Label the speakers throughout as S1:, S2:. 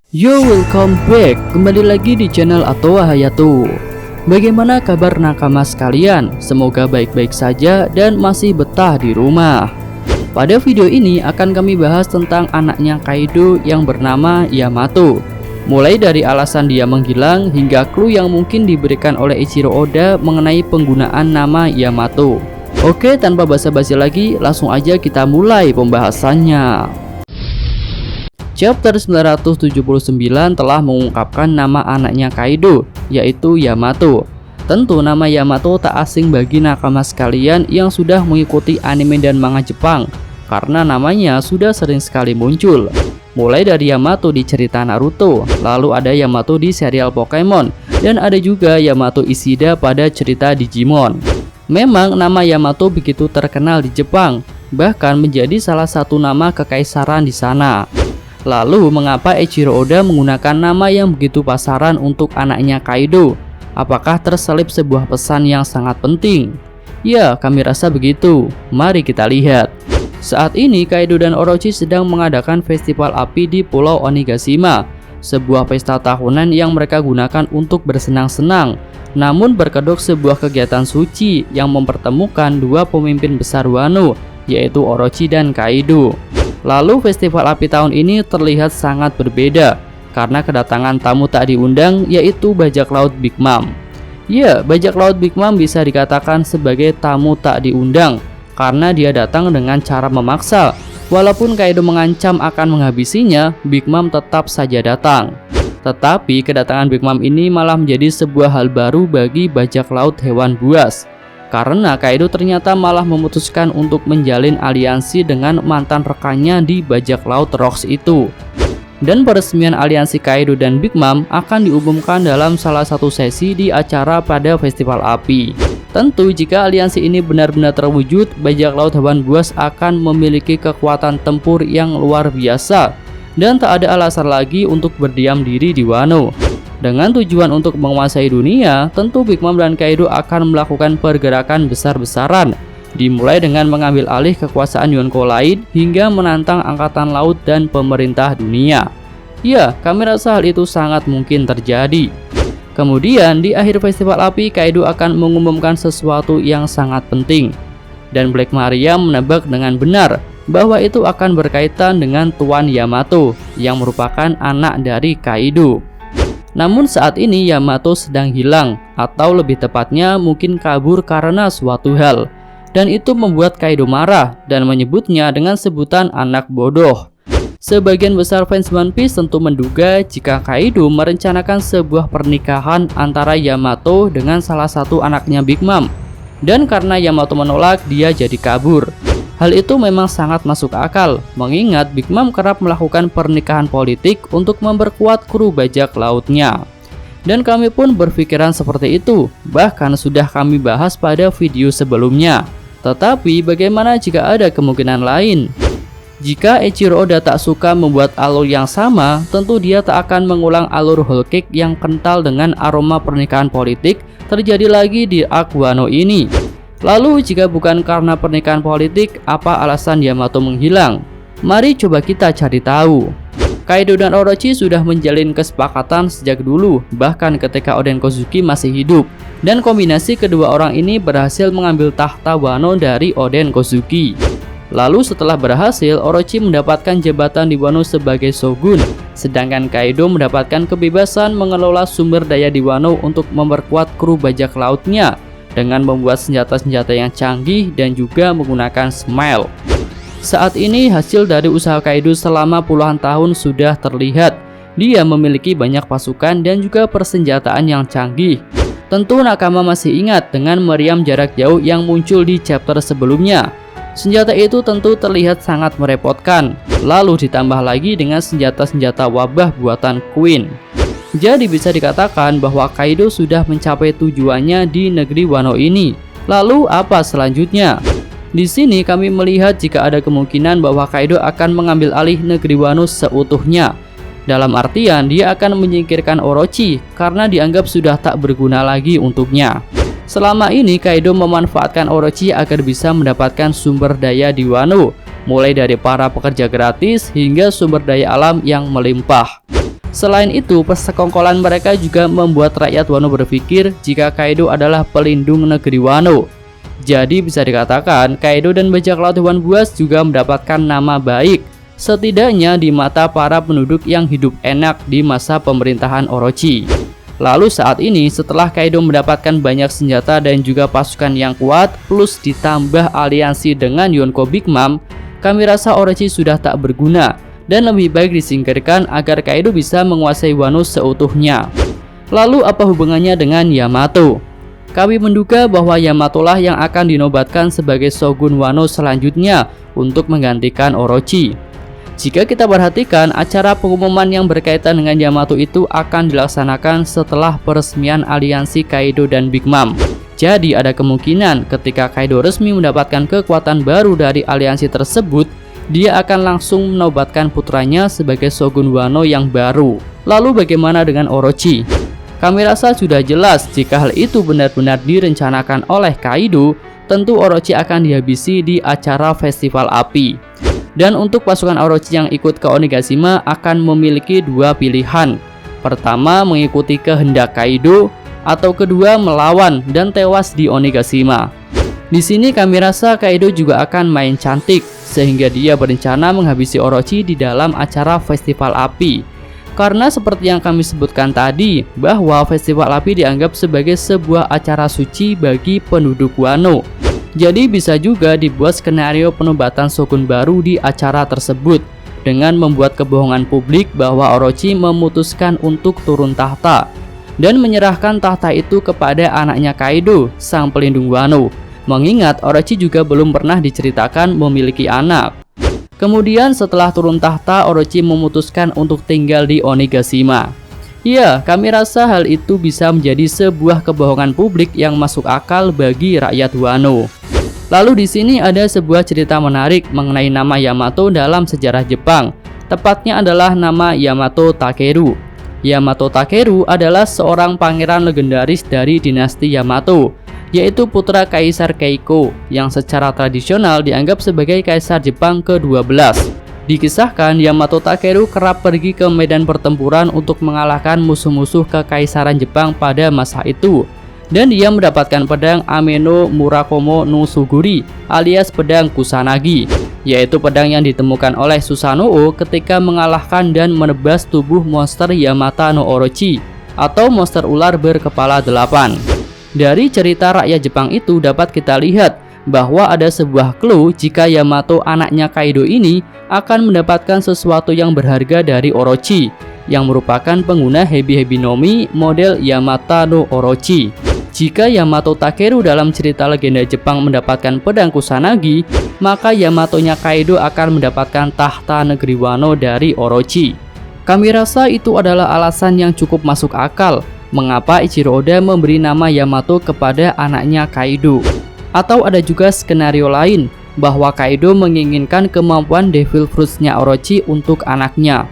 S1: Yo, welcome back. Kembali lagi di channel Atowa Hayato. Bagaimana kabar nakama sekalian? Semoga baik-baik saja dan masih betah di rumah. Pada video ini akan kami bahas tentang anaknya Kaido yang bernama Yamato. Mulai dari alasan dia menghilang hingga clue yang mungkin diberikan oleh Eiichiro Oda mengenai penggunaan nama Yamato. Oke, tanpa basa-basi lagi, langsung aja kita mulai pembahasannya. Chapter 979 telah mengungkapkan nama anaknya Kaido, yaitu Yamato. Tentu nama Yamato tak asing bagi nakama sekalian yang sudah mengikuti anime dan manga Jepang, karena namanya sudah sering sekali muncul. Mulai dari Yamato di cerita Naruto, lalu ada Yamato di serial Pokemon, dan ada juga Yamato Ishida pada cerita Digimon. Memang nama Yamato begitu terkenal di Jepang, bahkan menjadi salah satu nama kekaisaran di sana. Lalu, mengapa Eiichiro Oda menggunakan nama yang begitu pasaran untuk anaknya Kaido? Apakah terselip sebuah pesan yang sangat penting? Ya, kami rasa begitu. Mari kita lihat. Saat ini, Kaido dan Orochi sedang mengadakan festival api di Pulau Onigashima, sebuah pesta tahunan yang mereka gunakan untuk bersenang-senang, namun berkedok sebuah kegiatan suci yang mempertemukan dua pemimpin besar Wano, yaitu Orochi dan Kaido. Lalu festival api tahun ini terlihat sangat berbeda karena kedatangan tamu tak diundang, yaitu bajak laut Big Mom. Ya, bajak laut Big Mom bisa dikatakan sebagai tamu tak diundang karena dia datang dengan cara memaksa. Walaupun Kaido mengancam akan menghabisinya, Big Mom tetap saja datang. Tetapi kedatangan Big Mom ini malah menjadi sebuah hal baru bagi bajak laut hewan buas, karena Kaido ternyata malah memutuskan untuk menjalin aliansi dengan mantan rekannya di bajak laut Rocks itu. Dan peresmian aliansi Kaido dan Big Mom akan diumumkan dalam salah satu sesi di acara pada festival api. Tentu jika aliansi ini benar-benar terwujud, bajak laut hewan buas akan memiliki kekuatan tempur yang luar biasa dan tak ada alasan lagi untuk berdiam diri di Wano. Dengan tujuan untuk menguasai dunia, tentu Big Mom dan Kaido akan melakukan pergerakan besar-besaran, dimulai dengan mengambil alih kekuasaan Yonko lain hingga menantang angkatan laut dan pemerintah dunia. Ya, kami rasa hal itu sangat mungkin terjadi. Kemudian di akhir festival api, Kaido akan mengumumkan sesuatu yang sangat penting, dan Black Maria menebak dengan benar bahwa itu akan berkaitan dengan Tuan Yamato yang merupakan anak dari Kaido. Namun saat ini Yamato sedang hilang, atau lebih tepatnya mungkin kabur karena suatu hal, dan itu membuat Kaido marah dan menyebutnya dengan sebutan anak bodoh. Sebagian besar fans One Piece tentu menduga jika Kaido merencanakan sebuah pernikahan antara Yamato dengan salah satu anaknya Big Mom, dan karena Yamato menolak, dia jadi kabur. Hal itu memang sangat masuk akal, mengingat Big Mom kerap melakukan pernikahan politik untuk memperkuat kru bajak lautnya. Dan kami pun berpikiran seperti itu, bahkan sudah kami bahas pada video sebelumnya. Tetapi bagaimana jika ada kemungkinan lain? Jika Eiichiro Oda tak suka membuat alur yang sama, tentu dia tak akan mengulang alur Whole Cake yang kental dengan aroma pernikahan politik terjadi lagi di arc Wano ini. Lalu jika bukan karena pernikahan politik, apa alasan Yamato menghilang? Mari coba kita cari tahu. Kaido dan Orochi sudah menjalin kesepakatan sejak dulu, bahkan ketika Oden Kozuki masih hidup. Dan kombinasi kedua orang ini berhasil mengambil tahta Wano dari Oden Kozuki. Lalu setelah berhasil, Orochi mendapatkan jabatan di Wano sebagai Shogun, sedangkan Kaido mendapatkan kebebasan mengelola sumber daya di Wano untuk memperkuat kru bajak lautnya dengan membuat senjata-senjata yang canggih dan juga menggunakan Smile. Saat ini hasil dari usaha Kaido selama puluhan tahun sudah terlihat. Dia memiliki banyak pasukan dan juga persenjataan yang canggih. Tentu nakama masih ingat dengan meriam jarak jauh yang muncul di chapter sebelumnya. Senjata itu tentu terlihat sangat merepotkan, lalu ditambah lagi dengan senjata-senjata wabah buatan Queen. Jadi bisa dikatakan bahwa Kaido sudah mencapai tujuannya di negeri Wano ini. Lalu apa selanjutnya? Di sini kami melihat jika ada kemungkinan bahwa Kaido akan mengambil alih negeri Wano seutuhnya. Dalam artian dia akan menyingkirkan Orochi karena dianggap sudah tak berguna lagi untuknya. Selama ini Kaido memanfaatkan Orochi agar bisa mendapatkan sumber daya di Wano, mulai dari para pekerja gratis hingga sumber daya alam yang melimpah. Selain itu, persekongkolan mereka juga membuat rakyat Wano berpikir jika Kaido adalah pelindung negeri Wano. Jadi bisa dikatakan Kaido dan bajak laut hewan buas juga mendapatkan nama baik, setidaknya di mata para penduduk yang hidup enak di masa pemerintahan Orochi. Lalu saat ini setelah Kaido mendapatkan banyak senjata dan juga pasukan yang kuat plus ditambah aliansi dengan Yonko Big Mom, kami rasa Orochi sudah tak berguna dan lebih baik disingkirkan agar Kaido bisa menguasai Wano seutuhnya. Lalu apa hubungannya dengan Yamato? Kami menduga bahwa Yamato lah yang akan dinobatkan sebagai Shogun Wano selanjutnya untuk menggantikan Orochi. Jika kita perhatikan, acara pengumuman yang berkaitan dengan Yamato itu akan dilaksanakan setelah peresmian aliansi Kaido dan Big Mom. Jadi ada kemungkinan ketika Kaido resmi mendapatkan kekuatan baru dari aliansi tersebut, dia akan langsung menobatkan putranya sebagai Shogun Wano yang baru. Lalu bagaimana dengan Orochi? Kami rasa sudah jelas jika hal itu benar-benar direncanakan oleh Kaido, tentu Orochi akan dihabisi di acara festival api. Dan untuk pasukan Orochi yang ikut ke Onigashima akan memiliki dua pilihan. Pertama, mengikuti kehendak Kaido, atau kedua, melawan dan tewas di Onigashima. Di sini kami rasa Kaido juga akan main cantik, sehingga dia berencana menghabisi Orochi di dalam acara festival api. Karena seperti yang kami sebutkan tadi, bahwa festival api dianggap sebagai sebuah acara suci bagi penduduk Wano. Jadi bisa juga dibuat skenario penobatan Shogun baru di acara tersebut dengan membuat kebohongan publik bahwa Orochi memutuskan untuk turun tahta dan menyerahkan tahta itu kepada anaknya Kaido, sang pelindung Wano. Mengingat Orochi juga belum pernah diceritakan memiliki anak. Kemudian setelah turun tahta, Orochi memutuskan untuk tinggal di Onigashima. Ya, kami rasa hal itu bisa menjadi sebuah kebohongan publik yang masuk akal bagi rakyat Wano. Lalu di sini ada sebuah cerita menarik mengenai nama Yamato dalam sejarah Jepang. Tepatnya adalah nama Yamato Takeru. Yamato Takeru adalah seorang pangeran legendaris dari dinasti Yamato, yaitu putra Kaisar Keiko yang secara tradisional dianggap sebagai kaisar Jepang ke-12. Dikisahkan Yamato Takeru kerap pergi ke medan pertempuran untuk mengalahkan musuh-musuh kekaisaran Jepang pada masa itu. Dan dia mendapatkan pedang Ameno Murakomo no Suguri alias pedang Kusanagi, yaitu pedang yang ditemukan oleh Susanoo ketika mengalahkan dan menebas tubuh monster Yamata no Orochi atau monster ular berkepala 8. Dari cerita rakyat Jepang itu dapat kita lihat bahwa ada sebuah clue jika Yamato anaknya Kaido ini akan mendapatkan sesuatu yang berharga dari Orochi, yang merupakan pengguna Hebi no Mi model Yamata no Orochi. Jika Yamato Takeru dalam cerita legenda Jepang mendapatkan pedang Kusanagi, maka Yamatonya Kaido akan mendapatkan tahta negeri Wano dari Orochi. Kami rasa itu adalah alasan yang cukup masuk akal mengapa Ichiro Oda memberi nama Yamato kepada anaknya Kaido. Atau ada juga skenario lain bahwa Kaido menginginkan kemampuan Devil Fruits-nya Orochi untuk anaknya.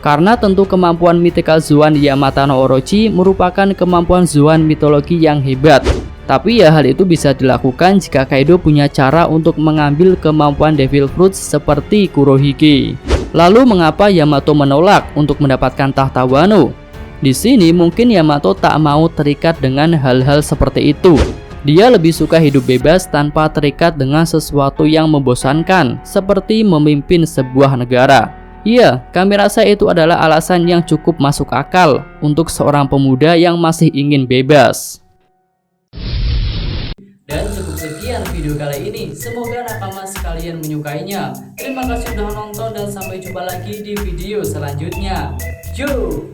S1: Karena tentu kemampuan mythical Zoan Yamata no Orochi merupakan kemampuan Zoan mitologi yang hebat. Tapi ya hal itu bisa dilakukan jika Kaido punya cara untuk mengambil kemampuan Devil Fruits seperti Kurohige. Lalu mengapa Yamato menolak untuk mendapatkan tahta Wano? Di sini mungkin Yamato tak mau terikat dengan hal-hal seperti itu. Dia lebih suka hidup bebas tanpa terikat dengan sesuatu yang membosankan, seperti memimpin sebuah negara. Iya, kami rasa itu adalah alasan yang cukup masuk akal untuk seorang pemuda yang masih ingin bebas. Dan cukup sekian video kali ini, semoga nakama sekalian menyukainya. Terima kasih sudah nonton dan sampai jumpa lagi di video selanjutnya. Yo!